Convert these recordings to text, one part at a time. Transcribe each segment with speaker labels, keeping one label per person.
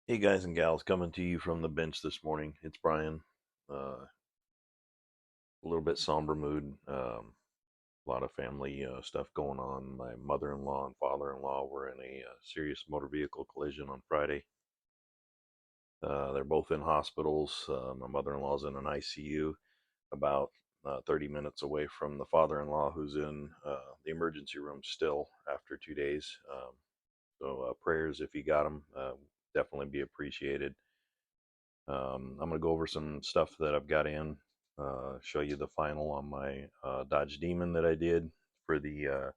Speaker 1: Hey guys and gals, coming to you from the bench this morning. It's Brian. A little bit somber mood. A lot of family stuff going on. My mother-in-law and father-in-law were in a serious motor vehicle collision on Friday. They're both in hospitals. My mother-in-law's in an ICU, about 30 minutes away from the father-in-law, who's in the emergency room still after 2 days. So prayers, if you got them, definitely be appreciated. I'm going to go over some stuff that I've got in, show you the final on my Dodge Demon that I did for the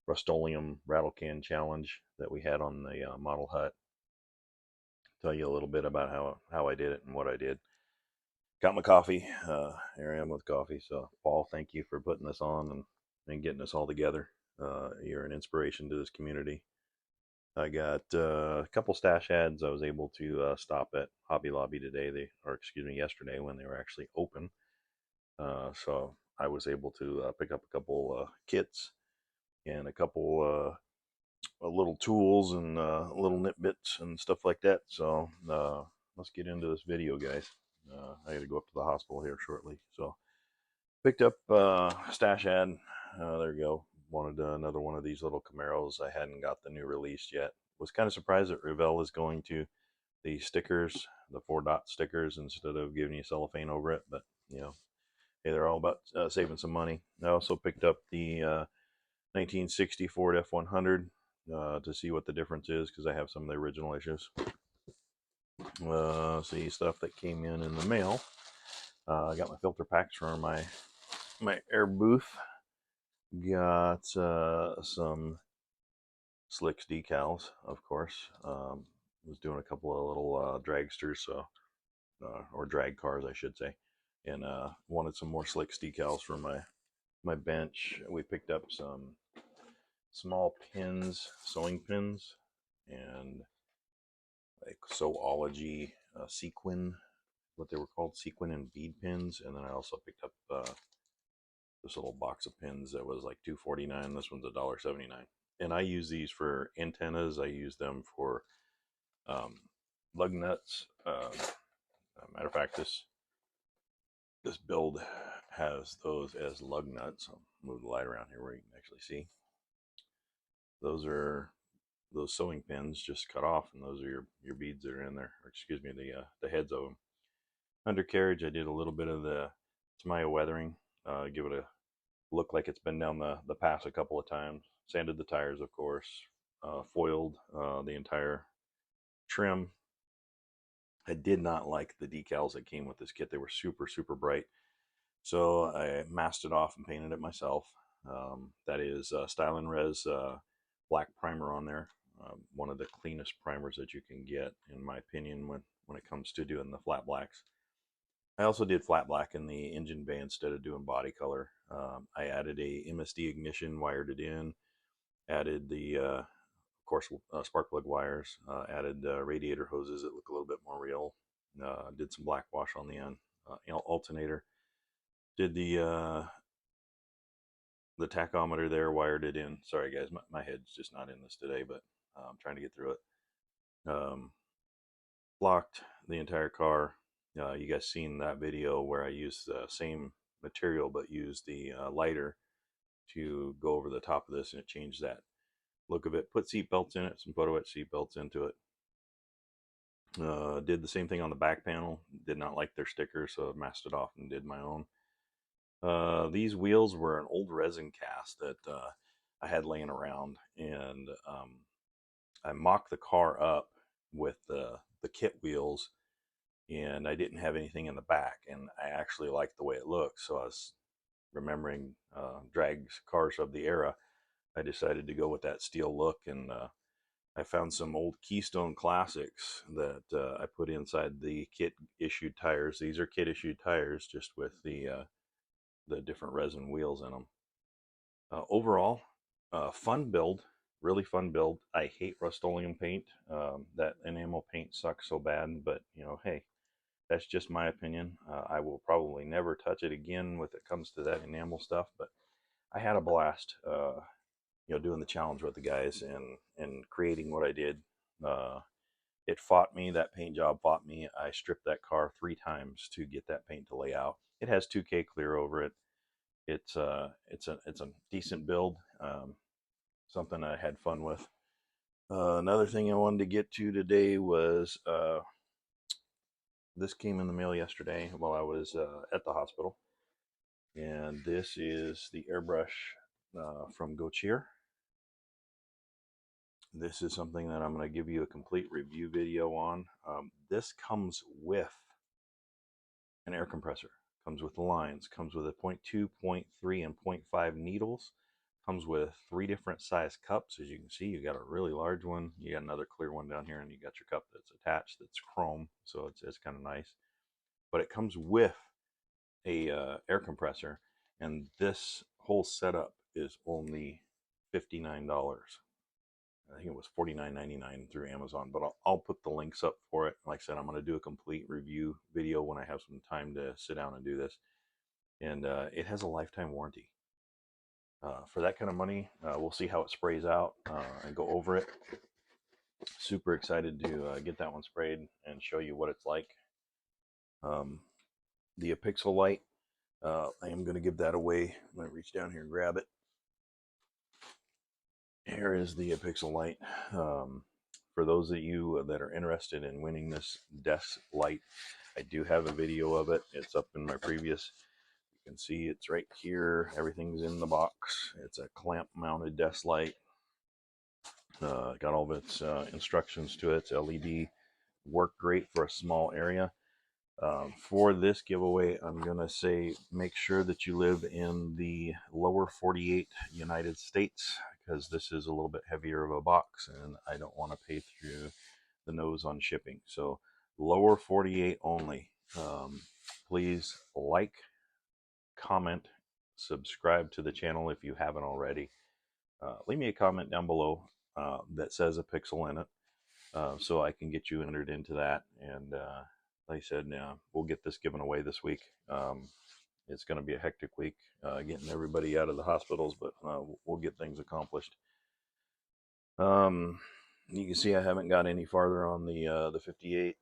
Speaker 1: Rust-Oleum rattle can challenge that we had on the model hut. Tell you a little bit about how I did it and what I did. Got my coffee. Here I am with coffee. So, Paul, thank you for putting this on and getting us all together. You're an inspiration to this community. I got a couple stash ads. I was able to stop at Hobby Lobby today. Yesterday when they were actually open. So I was able to pick up a couple kits and a couple little tools and little nit bits and stuff like that. So let's get into this video, guys. I got to go up to the hospital here shortly. So picked up stash ad. There you go. Wanted another one of these little Camaros. I hadn't got the new release yet. Was kind of surprised that Revell is going to the stickers, the 4 dot stickers, instead of giving you cellophane over it. But hey, they're all about saving some money. I also picked up the 1960 Ford F100 to see what the difference is, because I have some of the original issues. See stuff that came in the mail. I got my filter packs for my air booth. Got some Slicks decals, of course. Was doing a couple of little dragsters, or drag cars, I should say, and wanted some more Slicks decals for my bench. We picked up some small pins, sewing pins, and like Sewology sequin, what they were called, sequin and bead pins. And then I also picked up this little box of pins that was like $2.49. This one's $1.79. And I use these for antennas. I use them for lug nuts. Matter of fact, this build has those as lug nuts. I'll move the light around here where you can actually see. Those are those sewing pins just cut off, and those are your beads that are in there, or excuse me, the heads of them. Undercarriage, I did a little bit of the Tamiya weathering, give it a look like it's been down the pass a couple of times. Sanded the tires, of course, foiled the entire trim. I did not like the decals that came with this kit. They were super bright, so I masked it off and painted it myself. That is Style and Res black primer on there. One of the cleanest primers that you can get, in my opinion, when it comes to doing the flat blacks. I also did flat black in the engine bay instead of doing body color. I added a MSD ignition, wired it in, added the, of course, spark plug wires, added radiator hoses that look a little bit more real, did some black wash on the end, alternator, did the tachometer there, wired it in. Sorry guys, my head's just not in this today, but I'm trying to get through it. Blocked the entire car. You guys seen that video where I used the same material but used the lighter to go over the top of this, and it changed that look of it. Put seat belts in it, some photo etch seat belts into it. Did the same thing on the back panel. Did not like their sticker, so I masked it off and did my own. These wheels were an old resin cast that I had laying around, and I mocked the car up with the kit wheels, and I didn't have anything in the back, and I actually liked the way it looked. So I was remembering drags cars of the era. I decided to go with that steel look, and I found some old Keystone Classics that I put inside the kit issued tires. These are kit issued tires, just with the different resin wheels in them. Overall, fun build, really fun build. I hate Rust-Oleum paint. That enamel paint sucks so bad, but hey, that's just my opinion. I will probably never touch it again when it comes to that enamel stuff, but I had a blast, doing the challenge with the guys and creating what I did. It fought me. That paint job fought me. I stripped that car 3 times to get that paint to lay out. It has 2K clear over it. It's a decent build. Something I had fun with. Another thing I wanted to get to today was this came in the mail yesterday while I was at the hospital, and this is the airbrush from Gochier. This is something that I'm going to give you a complete review video on. This comes with an air compressor, comes with the lines, comes with a 0.2, 0.3, and 0.5 needles, comes with 3 different size cups. As you can see, you got a really large one, you got another clear one down here, and you got your cup that's attached that's chrome, so it's kind of nice. But it comes with a air compressor, and this whole setup is only $59. I think it was $49.99 through Amazon, but I'll put the links up for it. Like I said, I'm going to do a complete review video when I have some time to sit down and do this. And it has a lifetime warranty. For that kind of money, we'll see how it sprays out and go over it. Super excited to get that one sprayed and show you what it's like. The Apixel light, I am going to give that away. I'm going to reach down here and grab it. Here is the Apixel light. For those of you that are interested in winning this desk light, I do have a video of it. It's up in my previous. You can see it's right here. Everything's in the box. It's a clamp mounted desk light. Got all of its instructions to it. It's LED. Work great for a small area. For this giveaway, I'm going to say make sure that you live in the lower 48 United States, because this is a little bit heavier of a box and I don't want to pay through the nose on shipping. So lower 48 only. Please like, comment, subscribe to the channel if you haven't already. Leave me a comment down below that says Apixel in it, so I can get you entered into that. And like I said, we'll get this given away this week. It's going to be a hectic week getting everybody out of the hospitals, but we'll get things accomplished. You can see I haven't got any farther on the 58.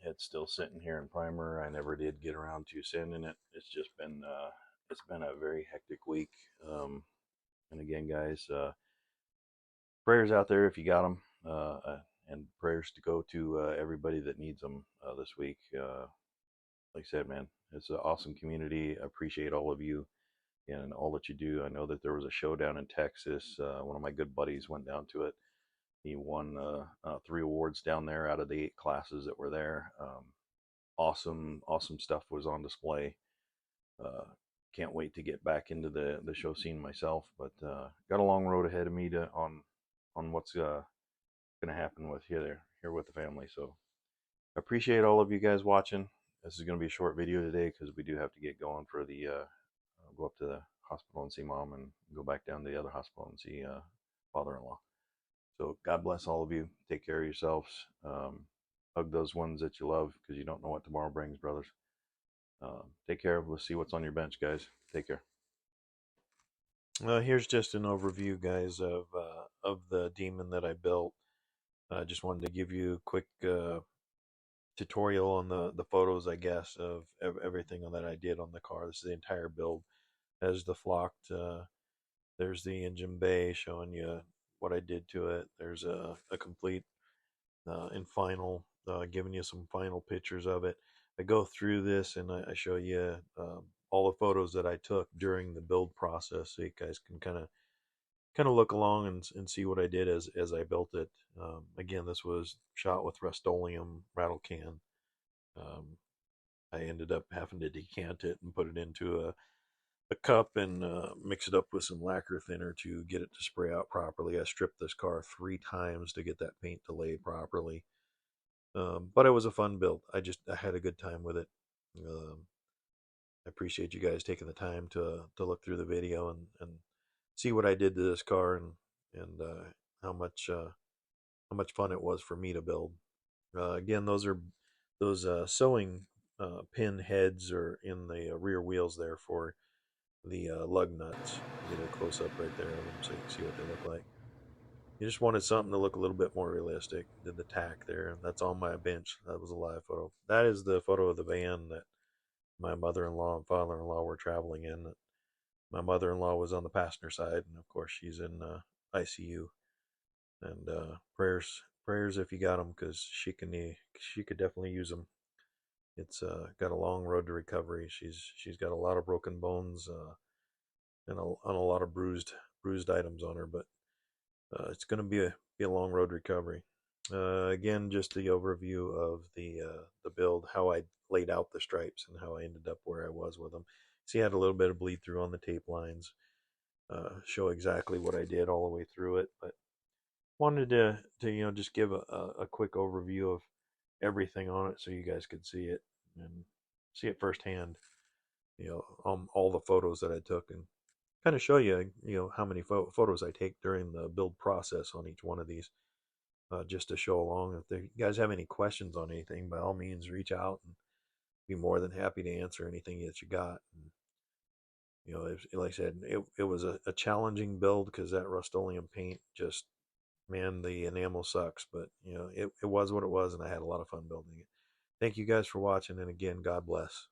Speaker 1: It's still sitting here in primer. I never did get around to sanding it. It's just been it's been a very hectic week. And again, guys, prayers out there if you got them, and prayers to go to everybody that needs them this week. Like I said, man, it's an awesome community. I appreciate all of you and all that you do. I know that there was a show down in Texas. One of my good buddies went down to it. He won 3 awards down there out of the 8 classes that were there. Awesome stuff was on display. Can't wait to get back into the show scene myself, but got a long road ahead of me on what's going to happen with here with the family. So I appreciate all of you guys watching. This is going to be a short video today because we do have to get going for the go up to the hospital and see mom, and go back down to the other hospital and see father-in-law. So God bless all of you. Take care of yourselves. Hug those ones that you love, because you don't know what tomorrow brings, brothers. Take care. We'll see what's on your bench, guys. Take care. Here's just an overview, guys, of the demon that I built. I just wanted to give you a quick tutorial on the photos, I guess, of everything that I did on the car. This is the entire build. As the flocked, there's the engine bay showing you what I did to it. There's a complete and final, giving you some final pictures of it. I go through this and I show you all the photos that I took during the build process, so you guys can kind of look along and see what I did as I built it. Again, this was shot with Rust-Oleum rattle can. I ended up having to decant it and put it into a cup and mix it up with some lacquer thinner to get it to spray out properly. I stripped this car 3 times to get that paint to lay properly. But it was a fun build. I had a good time with it. I appreciate you guys taking the time to look through the video and see what I did to this car, and how much fun it was for me to build. Again, those sewing pin heads are in the rear wheels there for the lug nuts. Get a close up right there of them so you can see what they look like. You just wanted something to look a little bit more realistic. Did the tack there, and that's on my bench. That was a live photo. That is the photo of the van that my mother-in-law and father-in-law were traveling in. My mother-in-law was on the passenger side, and of course she's in ICU. And prayers if you got them, because she could definitely use them. It's got a long road to recovery. She's got a lot of broken bones and a lot of bruised items on her, but it's going to be a long road recovery. Again, just the overview of the build, how I laid out the stripes and how I ended up where I was with them. See, I had a little bit of bleed through on the tape lines. Show exactly what I did all the way through it, but wanted to just give a quick overview of everything on it so you guys could see it and see it firsthand. All the photos that I took, and kind of show you, how many photos I take during the build process on each one of these, just to show along. If you guys have any questions on anything, by all means, reach out and be more than happy to answer anything that you got. And, like I said, it was a challenging build because that Rust-Oleum paint just, man, the enamel sucks, but it was what it was, and I had a lot of fun building it. Thank you guys for watching, and again, God bless.